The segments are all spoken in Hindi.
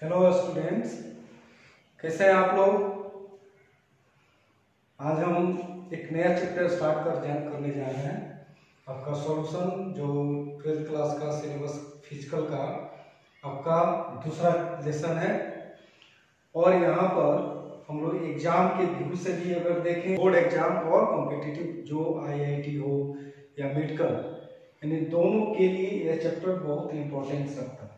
हेलो स्टूडेंट्स, कैसे हैं आप लोग। आज हम एक नया चैप्टर स्टार्ट करने जा रहे हैं। आपका सॉल्यूशन जो 12th क्लास का सिलेबस फिजिकल का आपका दूसरा लेसन है। और यहाँ पर हम लोग एग्जाम के व्यू से भी अगर देखें, बोर्ड एग्जाम और कॉम्पिटिटिव जो IIT हो या मेडिकल, यानी दोनों के लिए यह चैप्टर बहुत इंपॉर्टेंस रखता है।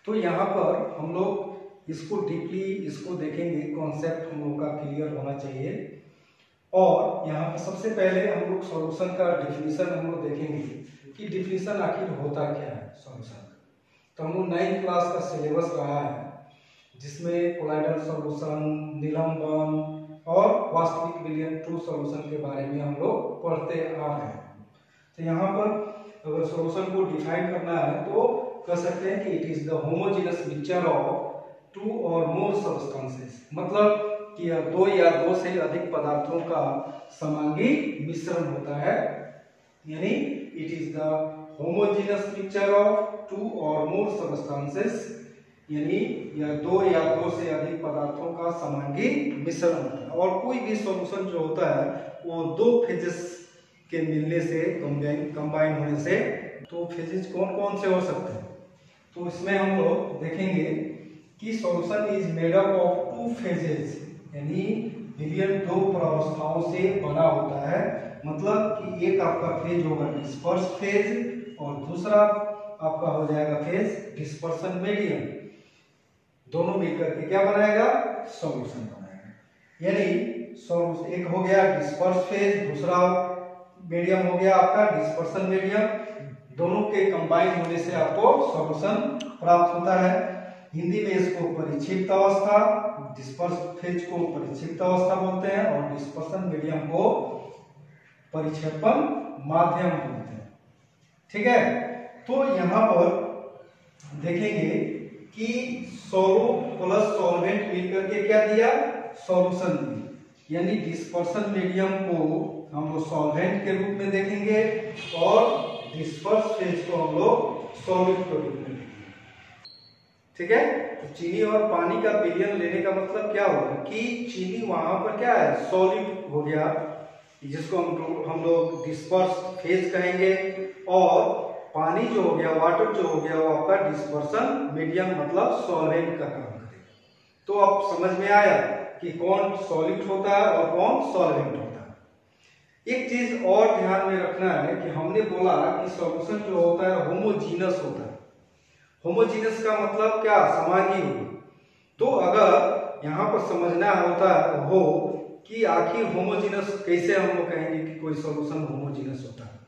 तो यहाँ पर हम लोग इसको डीपली इसको देखेंगे, कॉन्सेप्ट हम लोग का क्लियर होना चाहिए। और यहाँ पर सबसे पहले हम लोग सॉल्यूशन का डिफिनीशन हम लोग देखेंगे कि डिफिनीशन आखिर होता क्या है सॉल्यूशन का। तो हम लोग 9th क्लास का सिलेबस रहा है जिसमें कोलाइडल सॉल्यूशन, निलंबन और वास्तविक विलयन ट्रू सॉल्यूशन के बारे में हम लोग पढ़ते आ रहे हैं। तो यहाँ पर अगर सॉल्यूशन को डिफाइन करना है तो कह सकते हैं कि it is the homogeneous mixture of two or more substances, मतलब कि दो या दो से अधिक पदार्थों का समांगी मिश्रण होता है। यानी it is the homogeneous mixture of two or more substances, यानी यह दो या दो से अधिक पदार्थों का समांगी मिश्रण होता है। और कोई भी सॉल्यूशन जो होता है वो दो फेजेस के मिलने से, कंबाइन होने से, तो फेजेस कौन कौन से हो सकते हैं। तो इसमें हम लोग देखेंगे कि solution is made up of two phases, यानी विलयन दो प्रावस्थाओं से बना होता है। मतलब कि एक आपका फेज होगा डिस्पर्स फेज और दूसरा आपका हो जाएगा फेज डिस्पर्सन मीडियम। दोनों मिलकर के क्या बनाएगा, सॉल्यूशन बनाएगा। यानी सॉल्यूशन एक हो गया डिस्पर्स फेज, दूसरा मीडियम हो गया आपका डिस्पर्सन मीडियम। दोनों के कंबाइन होने से आपको सॉल्यूशन प्राप्त होता है। हिंदी में इसको परिक्षिप्त अवस्था, डिस्पर्स फेज को परिक्षिप्त अवस्था बोलते हैं और डिस्पर्सन मीडियम को परिक्षेपण माध्यम बोलते हैं। ठीक है, तो यहाँ पर देखेंगे कि सोलूट प्लस सॉल्वेंट मिलकर के क्या दिया, सॉल्यूशन दिया। यानी डिस्पर्सन मीडियम को हम लोग सॉल्वेंट के रूप में देखेंगे और डिस्पर्स फेज को हम लोग सॉल्यूट के रूप में देखेंगे। ठीक है, तो चीनी और पानी का विलयन लेने का मतलब क्या होगा कि चीनी वहां पर क्या है, सॉल्यूट हो गया, जिसको हम लोग डिस्पर्स फेज कहेंगे। और पानी जो हो गया, वाटर जो हो गया, वो आपका डिस्पर्सन मीडियम मतलब सॉल्वेंट का काम करेगा। तो अब समझ में आया कि कौन सॉल्यूट होता है और कौन सॉल्वेंट होता है। एक चीज और ध्यान में रखना है कि हमने बोला कि सॉल्यूशन जो होता है होमोजीनस होता है। होमोजीनस का मतलब क्या, समांगी हो। तो अगर यहाँ पर समझना होता हो कि आखिर होमोजीनस कैसे हम लोग कहेंगे कि कोई सॉल्यूशन होमोजीनस होता है,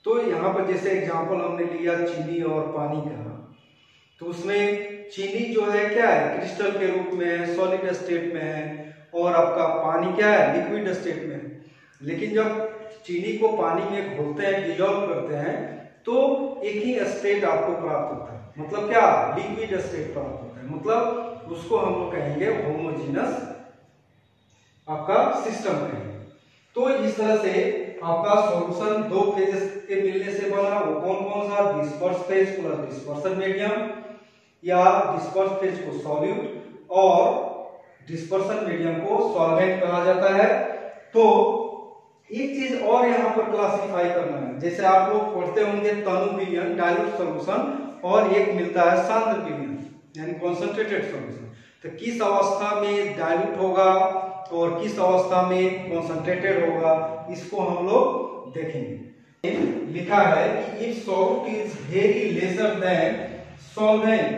तो यहाँ पर जैसे एग्जांपल हमने लिया चीनी और पानी का, तो उसमें चीनी जो है क्या है, क्रिस्टल के रूप में है, सॉलिड स्टेट में है, और आपका पानी क्या है, लिक्विड स्टेट में है। लेकिन जब चीनी को पानी में घोलते हैं, डिजोल्व करते हैं, तो एक ही स्टेट आपको प्राप्त होता है। मतलब क्या, लिक्विड स्टेट प्राप्त होता है। मतलब उसको हम लोग कहेंगे होमोजीनस आपका सिस्टम कहेंगे। तो इस तरह से आपका सॉल्यूशन दो फेजेस के मिलने से बना। वो कौन कौन सा, disperse phase plus dispersion medium, या डिस्पर्स फेज को सॉल्यूट और डिस्पर्सन मीडियम को सॉल्वेंट कहा जाता है। तो एक चीज और यहाँ पर क्लासिफाई करना है, जैसे आप लोग पढ़ते होंगे तनु विलयन, डाइल्यूट सॉल्यूशन, और एक मिलता है सांद्र विलयन यानी कॉन्सेंट्रेटेड सॉल्यूशन। तो किस अवस्था में डाइल्यूट होगा और किस अवस्था में कॉन्सेंट्रेटेड होगा, इसको हम लोग देखेंगे। लिखा है कि if solute is very lesser than solvent,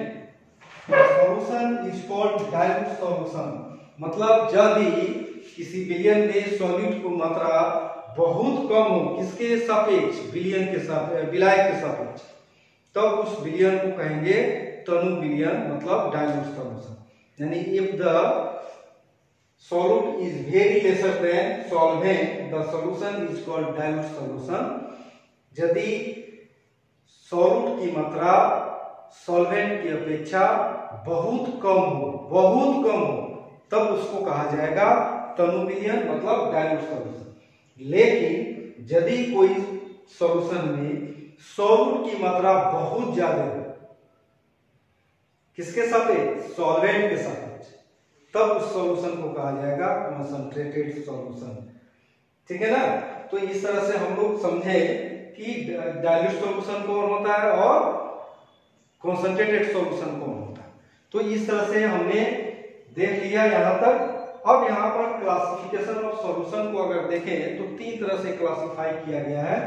solution is called dilute solution. मतलब जब भी किसी विलयन में सॉल्यूट की मात्रा बहुत कम हो, किसके सापेक्ष, विलयन के सापेक्ष, विलायक के सापेक्ष, तब उस विलयन को कहेंगे तनु विलयन, मतलब डाइल्यूट सॉल्यूशन। यानी if the solute is very lesser than solvent, the solution is called dilute solution. यदि सॉल्यूट की मात्रा सॉल्वेंट की अपेक्षा बहुत कम हो, तब उसको कहा जाएगा तनु विलयन, मतलब डाइल्यूट सॉल्यूशन। लेकिन यदि कोई सॉल्यूशन में सॉल्यूट की मात्रा बहुत ज्यादा हो, किसके सापेक्ष? सॉल्वेंट के सापेक्ष, तब उस सॉल्यूशन को कहा जाएगा कंसंट्रेटेड सॉल्यूशन। ठीक है ना। तो इस तरह से हम लोग समझे कि डाइल्यूट सॉल्यूशन कौन होता है और कंसंट्रेटेड सॉल्यूशन कौन होता है। तो इस तरह से हमने देख लिया यहाँ तक। अब यहाँ पर क्लासिफिकेशन ऑफ सॉल्यूशन को अगर देखें तो 3 तरह से क्लासिफाई किया गया है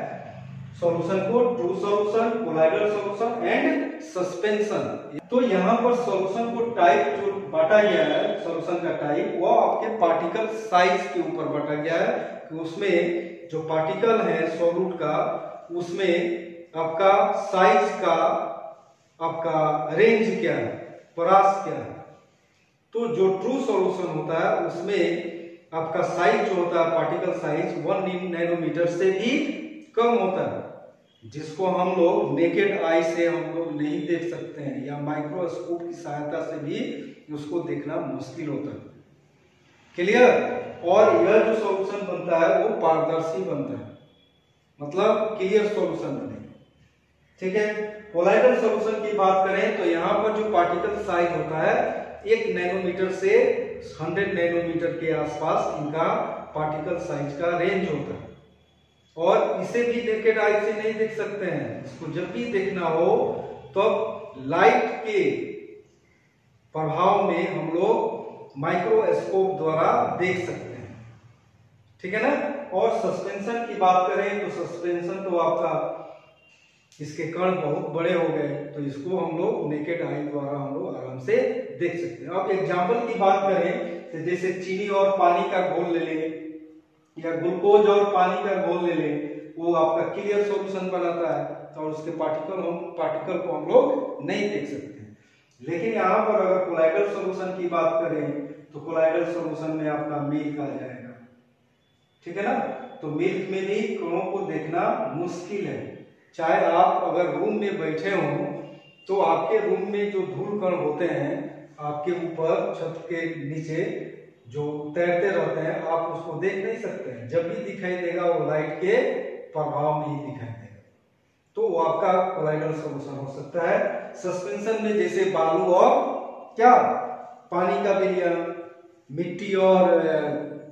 सॉल्यूशन को: true solution, colloidal solution and suspension. तो यहाँ पर सॉल्यूशन को टाइप जो बांटा गया है, सॉल्यूशन का टाइप, वो आपके पार्टिकल साइज के ऊपर बांटा गया है कि उसमें जो पार्टिकल है सॉल्यूट का, उसमें आपका साइज का आपका रेंज क्या है, परास क्या है। तो जो ट्रू सॉल्यूशन होता है उसमें आपका साइज जो होता है, पार्टिकल साइज 1 नैनोमीटर से भी कम होता है, जिसको हम लोग नेकेड आई से हम लोग नहीं देख सकते हैं या माइक्रोस्कोप की सहायता से भी उसको देखना मुश्किल होता है। क्लियर। और यह जो सॉल्यूशन बनता है वो पारदर्शी बनता है, मतलब क्लियर सॉल्यूशन बनेगा। ठीक है। कोलाइडल सॉल्यूशन की बात करें तो यहाँ पर जो पार्टिकल साइज होता है 1 नैनोमीटर से 100 नैनोमीटर के आसपास इनका पार्टिकल साइज का रेंज होता है, और इसे भी नेकेड आई से नहीं देख सकते हैं। इसको जब भी देखना हो तो लाइट के प्रभाव में हम लोग माइक्रोस्कोप द्वारा देख सकते हैं। ठीक है ना। और सस्पेंशन की बात करें तो सस्पेंशन तो आपका इसके कण बहुत बड़े हो गए, तो इसको हम लोग नेकेड आई द्वारा हम लोग आराम से देख सकते हैं। अब एग्जाम्पल की बात करें तो जैसे चीनी और पानी का घोल ले लें या ग्लूकोज और पानी का घोल ले लें, वो आपका क्लियर सॉल्यूशन बनाता है, और उसके पार्टिकल को हम लोग नहीं देख सकते। लेकिन यहाँ पर अगर कोलाइडल सॉल्यूशन की बात करें तो कोलाइडल सॉल्यूशन में आपका मिल्क आ जाएगा। ठीक है ना। तो मिल्क में भी कणों को देखना मुश्किल है। चाहे आप अगर रूम में बैठे हो तो आपके रूम में जो धूल कण होते हैं आपके ऊपर छत के नीचे जो तैरते रहते हैं, आप उसको देख नहीं सकते हैं। जब भी दिखाई देगा वो लाइट के प्रभाव में ही दिखाई देगा, तो वो आपका कोलाइडल सॉल्यूशन हो सकता है। सस्पेंशन में जैसे बालू और क्या पानी का विलयन, मिट्टी और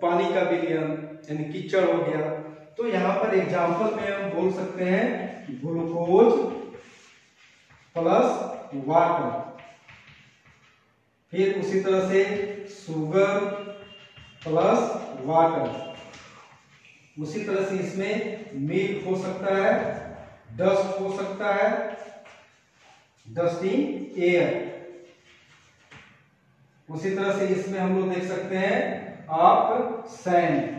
पानी का विलयन यानी कीचड़ हो गया। तो यहाँ पर एग्जाम्पल में हम बोल सकते हैं ग्लूकोज प्लस वाटर, फिर उसी तरह से शुगर प्लस वाटर, उसी तरह से इसमें मिल्क हो सकता है, डस्ट हो सकता है, डस्ट इन एयर। उसी तरह से इसमें हम लोग देख सकते हैं आप सैंड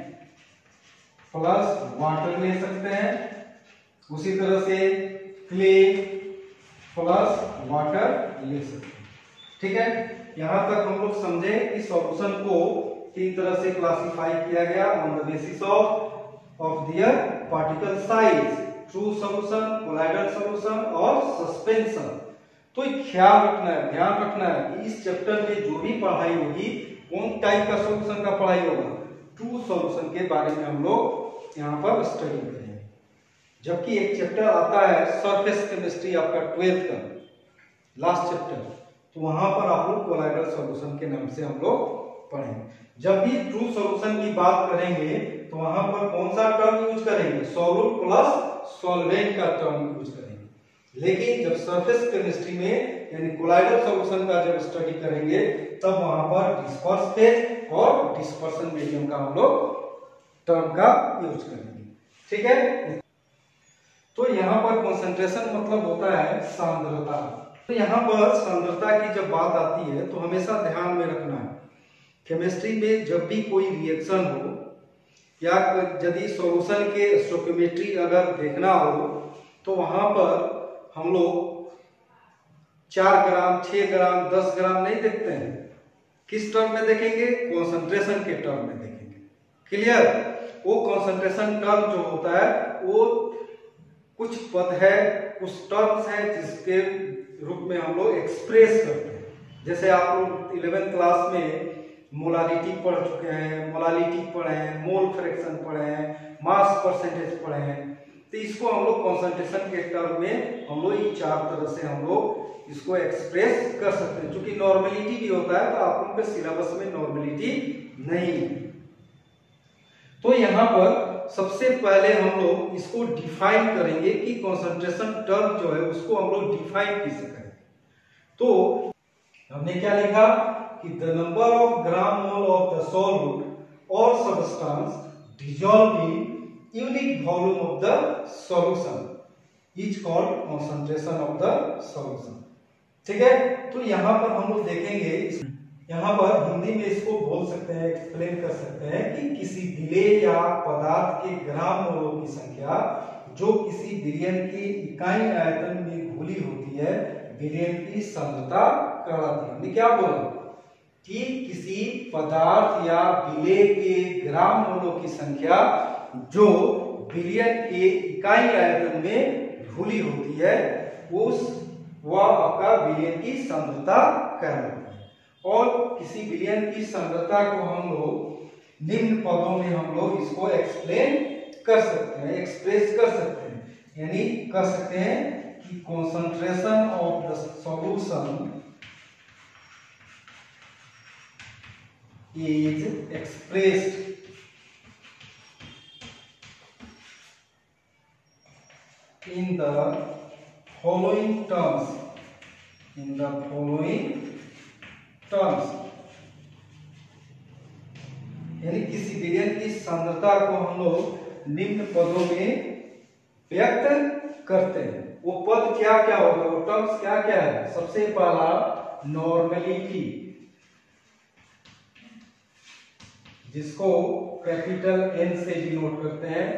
प्लस वाटर ले सकते हैं, उसी तरह से क्ले प्लस वाटर ले सकते हैं। ठीक है। यहां तक हम लोग समझे कि सॉल्यूशन को 3 तरह से क्लासिफाई किया गया on the basis of their particle size: true solution, colloidal solution और सस्पेंशन। तो ख्याल रखना है, ध्यान रखना है कि इस चैप्टर में जो भी पढ़ाई होगी कौन टाइप का सॉल्यूशन का पढ़ाई होगा, ट्रू सॉल्यूशन के बारे में हम लोग यहाँ पर स्टडी करेंगे। जबकि एक चैप्टर आता है सरफेस केमिस्ट्री आपका 12th का लास्ट चैप्टर, तो वहां पर आप लोग कोलाइडल सॉल्यूशन के नाम से हम लोग पढ़ेंगे। जब भी ट्रू सॉल्यूशन की बात करेंगे तो वहां पर कौन सा टर्म यूज करेंगे, सॉल्यूट प्लस सॉल्वेंट का टर्म यूज करेंगे। लेकिन जब सरफेस केमिस्ट्री में यानी कोलाइडल सॉल्यूशन का जब स्टडी करेंगे तब वहां पर डिस्पर्स फेज और डिस्पर्शन मीडियम का हम लोग टर्म का यूज करेंगे। ठीक है। तो यहाँ पर कंसंट्रेशन मतलब होता है सांद्रता। तो यहाँ पर सांद्रता की जब बात आती है तो हमेशा ध्यान में रखना है, केमिस्ट्री में जब भी कोई रिएक्शन हो या यदि सॉल्यूशन के स्टोइकियोमेट्री अगर देखना हो तो वहां पर हम लोग 4 ग्राम, 6 ग्राम, 10 ग्राम नहीं देखते हैं। किस टर्म में देखेंगे, कंसंट्रेशन के टर्म में देखेंगे। क्लियर। वो कंसंट्रेशन टर्म जो होता है वो कुछ पद है, कुछ टर्म्स है जिसके रूप में हम लोग एक्सप्रेस करते हैं। जैसे आप लोग 11th क्लास में मोलारिटी पढ़ चुके हैं, मोलालिटी पढ़े हैं, मोल फ्रैक्शन पढ़े हैं, मास परसेंटेज पढ़े हैं। तो इसको हम लोग कॉन्सेंट्रेशन के टर्म में हम लोग ये 4 तरह से हम लोग इसको एक्सप्रेस कर सकते हैं। क्योंकि नॉर्मेलिटी भी होता है तो आप उनके सिलेबस में नॉर्मेलिटी नहीं है। तो यहाँ पर सबसे पहले हम लोग इसको डिफाइन करेंगे कि कॉन्सेंट्रेशन टर्म जो है उसको हम लोग डिफाइन कैसे करेंगे। तो हमने क्या लिखा कि the number of gram mole of the solute और substance dissolve in unit volume of the solution is called concentration of the solution. ठीक है, तो यहाँ पर हम लोग देखेंगे, यहाँ पर हिंदी में इसको बोल सकते हैं, एक्सप्लेन कर सकते हैं कि किसी विलेय या पदार्थ के ग्राम मोलों की संख्या जो किसी विलयन की इकाई आयतन में घुली होती है विलयन की सांद्रता कहलाती है। हमने क्या बोला कि किसी पदार्थ या विलेय के ग्राम मोलों की संख्या जो विलयन के इकाई आयतन में घुली होती है वह आपका विलयन की सांद्रता कहलाती है। और किसी विलयन की सांद्रता को हम लोग निम्न पदों में हम लोग इसको एक्सप्लेन कर सकते हैं, एक्सप्रेस कर सकते हैं, यानी कर सकते हैं कि concentration of the solution is expressed in the following terms, यानी किसी विलयन की सांद्रता को हम लोग निम्न पदों में व्यक्त करते हैं। वो पद क्या क्या होगा, वो टर्म्स क्या क्या है? सबसे पहला नॉर्मेलिटी, जिसको कैपिटल N से डिनोट करते हैं।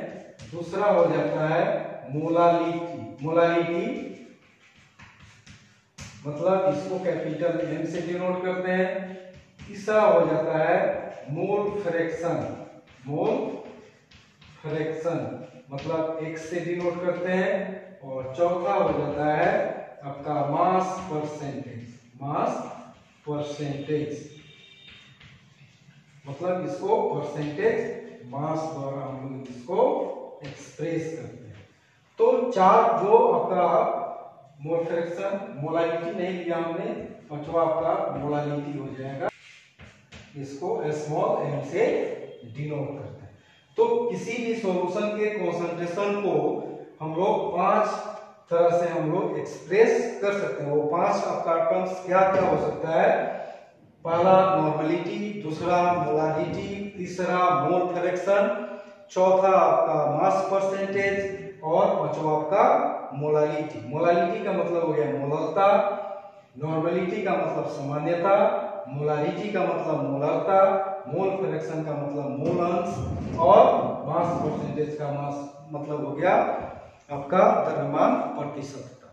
दूसरा हो जाता है मोलालिटी, मतलब इसको कैपिटल M से डिनोट करते हैं। तीसरा हो जाता है मोल फ्रैक्शन, मतलब X से डिनोट करते हैं। और चौथा हो जाता है आपका मास परसेंटेज, मतलब इसको परसेंटेज मास द्वारा हम लोग इसको एक्सप्रेस करते हैं। तो 4 जो आपका मोल फ्रैक्शन, मोलालिटी नहीं लिया हमने, पांचवा आपका मोलालिटी हो जाएगा, इसको स्मॉल m से डिनोट करते हैं। तो किसी भी सॉल्यूशन के कॉन्सेंट्रेशन को हम लोग 5 तरह से हम लोग एक्सप्रेस कर सकते हैं। वो 5 आपका टर्म्स क्या क्या हो सकता है? पहला नॉर्मेलिटी, दूसरा मोलालिटी, तीसरा मोल फ्रैक्शन, चौथा आपका मास परसेंटेज और पांचवा आपका मोलालिटी। मोलालिटी का मतलब हो गया मोलरता, नॉर्मेलिटी का मतलब सामान्यता, मोलालिटी का मतलब मोलरता, मोल फ्रैक्शन का मतलब मोल अंश और मास परसेंटेज का मतलब हो गया आपका द्रव्यमान प्रतिशतता।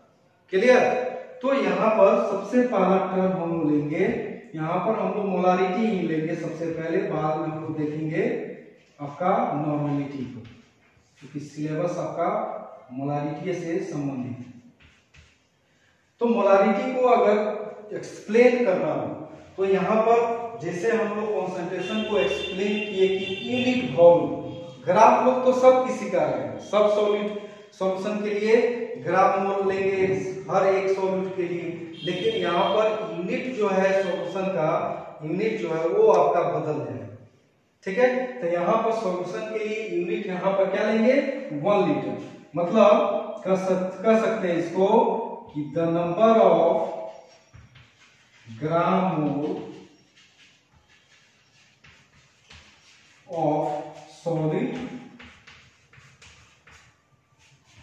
क्लियर? तो यहाँ पर सबसे पहला टर्म हम लेंगे, यहाँ पर हम लोग मोलालिटी ही लेंगे सबसे पहले, बाद में हम लोग देखेंगे आपका नॉर्मेलिटी को, क्योंकि सिलेबस आपका मोलालिटी से संबंधित है। तो मोलालिटी को अगर एक्सप्लेन करना हो तो यहाँ पर जैसे हम लोग कॉन्सेंट्रेशन को एक्सप्लेन किए कि यूनिट वॉल्यूम, ग्राम लोग तो सब किसी का है, सब सॉल्यूशन के लिए ग्राम मोल लेंगे हर एक सॉल्यूट के लिए, लेकिन यहाँ पर यूनिट जो है सॉल्यूशन का यूनिट जो है वो आपका बदल जाएगा। ठीक है, तो यहाँ पर सॉल्यूशन के लिए यूनिट यहाँ पर क्या लेंगे? 1 लीटर, मतलब कह सकते हैं इसको कि the number of gram mole of solid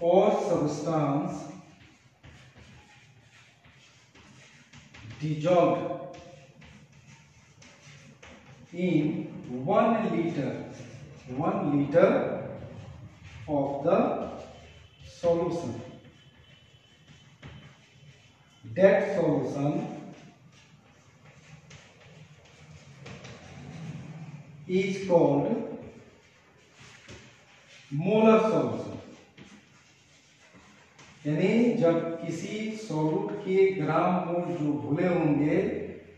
और substance dissolved in 1 liter of the solution. That solution is called molar solution. यानी जब किसी सॉल्यूट के ग्राम मोल जो घुले होंगे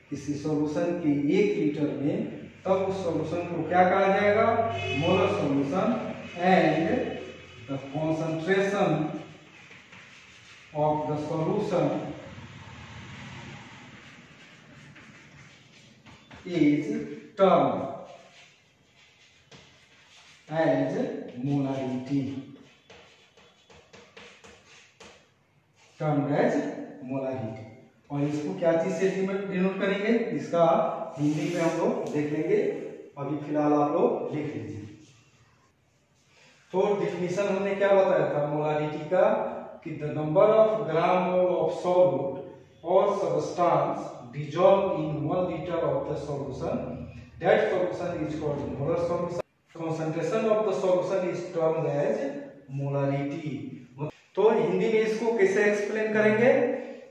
किसी सॉल्यूशन के 1 लीटर में, तब उस सॉल्यूशन को क्या कहा जाएगा? Molar solution. And the concentration of the solution is termed as molarity. termed as molarity. और इसको क्या चीज से डिनोट करेंगे, इसका हिंदी में हम लोग देख लेंगे, अभी फिलहाल आप लोग लिख लीजिए। तो डिफिनीशन हमने क्या बताया था मोलारिटी का, कि the number of gram mole of solute और substance dissolved in 1 liter of the solution, that solution is called molar solution. Concentration of the solution is termed as molarity. तो हिंदी में इसको कैसे एक्सप्लेन करेंगे,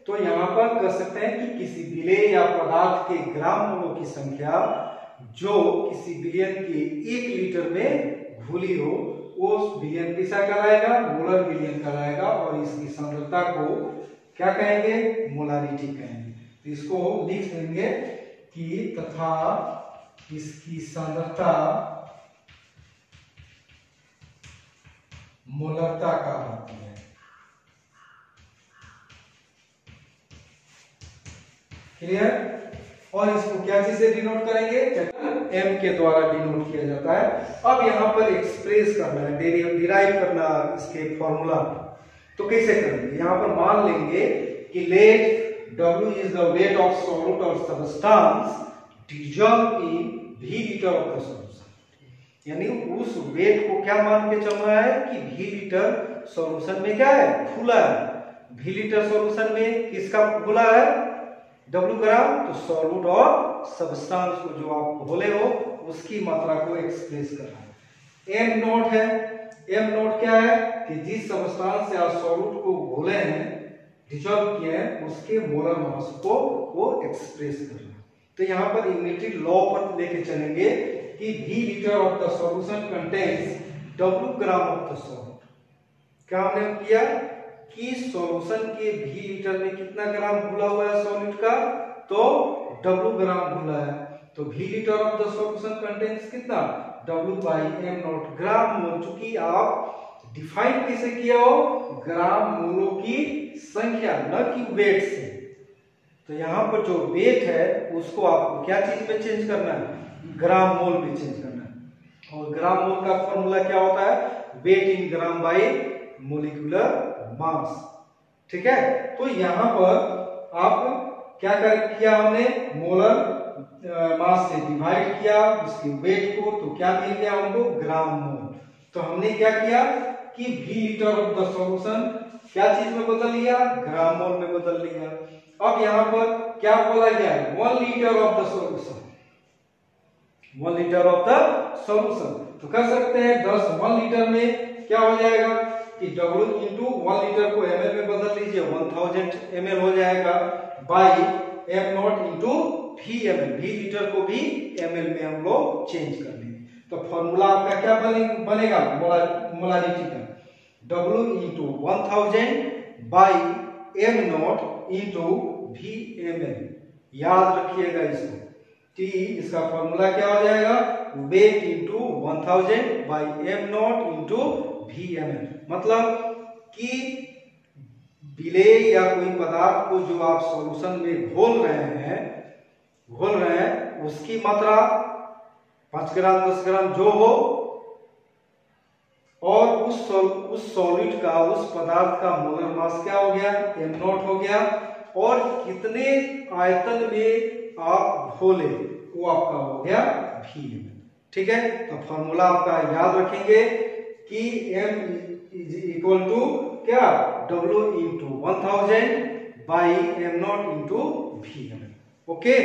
तो यहाँ पर कर सकते हैं कि किसी विलेय या पदार्थ के ग्राम मोलों की संख्या जो किसी विलयन के 1 लीटर में घुली हो, वो विलयन कैसा कहलाएगा, मोलर विलयन कहलाएगा, और इसकी सांद्रता को क्या कहेंगे, मोलारिटी कहेंगे। तो इसको लिख देंगे कि तथा इसकी सांद्रता मोलरता का होती है। क्लियर। और इसको क्या चीज से डिनोट करेंगे, एम के द्वारा डिनोट किया जाता है। अब यहाँ पर एक्सप्रेस करना है, डिराइव करना इसके फॉर्मूला, तो कैसे करेंगे, यहाँ पर मान लेंगे कि late W is the weight of solute or substance dissolved in V liter of the solution। यानी उस वेट को क्या मान के चल रहा है कि V लीटर सॉल्यूशन में क्या है, घुला है। V लीटर सॉल्यूशन में किसका घुला है, W ग्राम, तो सॉल्यूट और सबस्टांस को जो आप घोले हो उसकी मात्रा को एक्सप्रेस कर रहा है। M नोट है, M नोट क्या है कि जिस सबस्टांस या सॉल्यूट को घोले हैं, डिसॉल्व किए हैं, उसके मोलर मास को वो एक्सप्रेस करना। तो यहाँ पर यूनिटी लॉ पर लेके चलेंगे कि V litre of the solution contains W gram of the solute. क्या हमने किया कि सॉल्यूशन के V लीटर में कितना ग्राम घुला हुआ है सॉल्यूट का, तो W ग्राम घुला है। तो V litre of the solution contains कितना, W बाई M नॉट ग्राम मोल। चूंकि आप डिफाइन कैसे किया हो, ग्राम मोलों की संख्या, न कि वेट से। तो यहाँ पर जो वेट है उसको आपको क्या चीज में चेंज करना है, ग्राम मोल में चेंज करना है। और ग्राम मोल का फॉर्मूला क्या होता है, weight in gram by molecular mass. ठीक है। तो यहाँ पर आप क्या किया, हमने मोलर मास से डिवाइड किया उसके वेट को, तो क्या मिल गया हमको, ग्राम मोल। तो हमने क्या किया कि V litre of the solution क्या चीज में बदल लिया, ग्राम मोल में बदल लिया। अब यहाँ पर क्या बोला गया, 1 litre of the solution, 1 litre of the solution. तो कर सकते हैं 1 लीटर में क्या हो जाएगा कि W इंटू 1 लीटर को ml में बदल लीजिए, 1000 ml हो जाएगा, by M not into V ml, V litre को भी ml में हम लोग चेंज कर लेंगे। तो फॉर्मूला आपका क्या बनेगा मोलारिटी का, W into 1000 by M not into V ml। याद रखिएगा इसको, T इसका फॉर्मूला क्या हो जाएगा, weight into 1000 by M not into V ml। मतलब कि विलेय या कोई पदार्थ को जो आप सॉल्यूशन में घोल रहे हैं उसकी मात्रा 5 ग्राम 10 ग्राम जो हो, और उस सॉलिड का, उस पदार्थ का मोलर मास क्या हो गया, m नॉट हो गया, और कितने आयतन में आप घोले वो आपका हो गया V। ठीक है। तो फॉर्मूला आपका याद रखेंगे कि m इज इक्वल टू क्या, W into 1000 by M not into V। Okay.